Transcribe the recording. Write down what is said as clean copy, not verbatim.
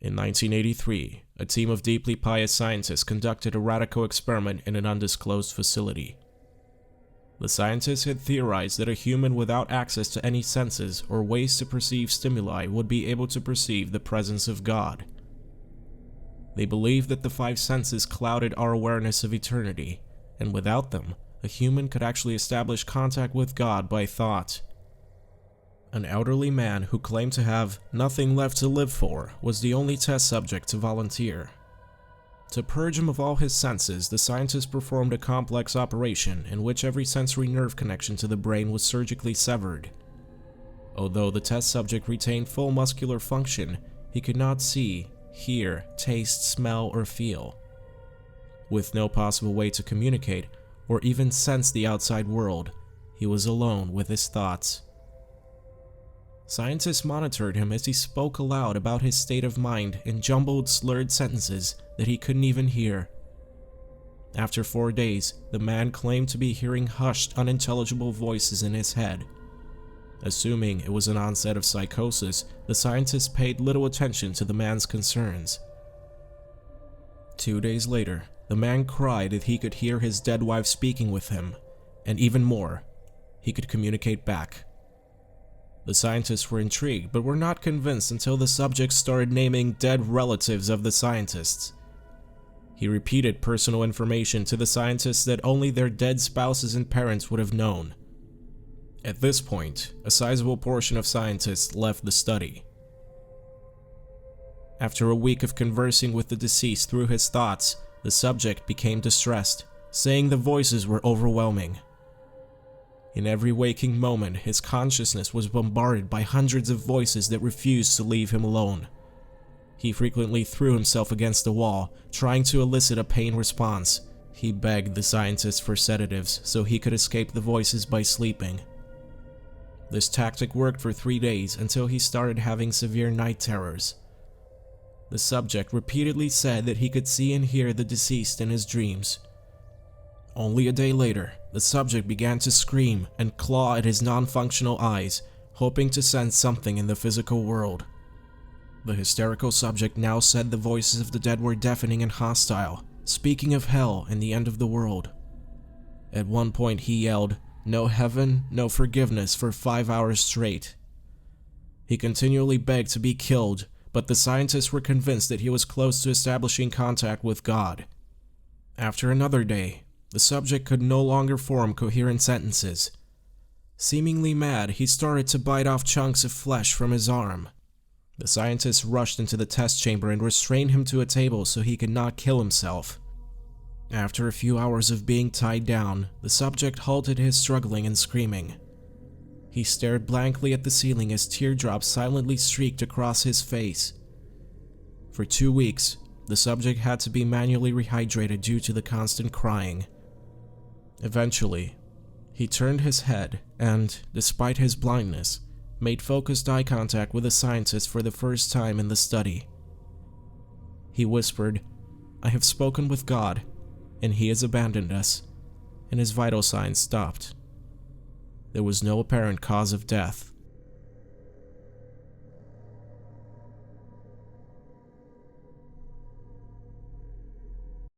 In 1983, a team of deeply pious scientists conducted a radical experiment in an undisclosed facility. The scientists had theorized that a human without access to any senses or ways to perceive stimuli would be able to perceive the presence of God. They believed that the five senses clouded our awareness of eternity, and without them, a human could actually establish contact with God by thought. An elderly man who claimed to have nothing left to live for was the only test subject to volunteer. To purge him of all his senses, the scientists performed a complex operation in which every sensory nerve connection to the brain was surgically severed. Although the test subject retained full muscular function, he could not see, hear, taste, smell, or feel. With no possible way to communicate or even sense the outside world, he was alone with his thoughts. Scientists monitored him as he spoke aloud about his state of mind in jumbled, slurred sentences that he couldn't even hear. After 4 days, the man claimed to be hearing hushed, unintelligible voices in his head. Assuming it was an onset of psychosis, the scientists paid little attention to the man's concerns. 2 days later, the man cried that he could hear his dead wife speaking with him, and even more, he could communicate back. The scientists were intrigued, but were not convinced until the subject started naming dead relatives of the scientists. He repeated personal information to the scientists that only their dead spouses and parents would have known. At this point, a sizable portion of scientists left the study. After a week of conversing with the deceased through his thoughts, the subject became distressed, saying the voices were overwhelming. In every waking moment, his consciousness was bombarded by hundreds of voices that refused to leave him alone. He frequently threw himself against the wall, trying to elicit a pain response. He begged the scientists for sedatives so he could escape the voices by sleeping. This tactic worked for 3 days until he started having severe night terrors. The subject repeatedly said that he could see and hear the deceased in his dreams. Only a day later, the subject began to scream and claw at his non-functional eyes, hoping to sense something in the physical world. The hysterical subject now said the voices of the dead were deafening and hostile, speaking of hell and the end of the world. At one point he yelled, "No heaven, no forgiveness" for 5 hours straight. He continually begged to be killed, but the scientists were convinced that he was close to establishing contact with God. After another day, the subject could no longer form coherent sentences. Seemingly mad, he started to bite off chunks of flesh from his arm. The scientists rushed into the test chamber and restrained him to a table so he could not kill himself. After a few hours of being tied down, the subject halted his struggling and screaming. He stared blankly at the ceiling as teardrops silently streaked across his face. For 2 weeks, the subject had to be manually rehydrated due to the constant crying. Eventually, he turned his head and, despite his blindness, made focused eye contact with a scientist for the first time in the study. He whispered, "I have spoken with God, and he has abandoned us," and his vital signs stopped. There was no apparent cause of death.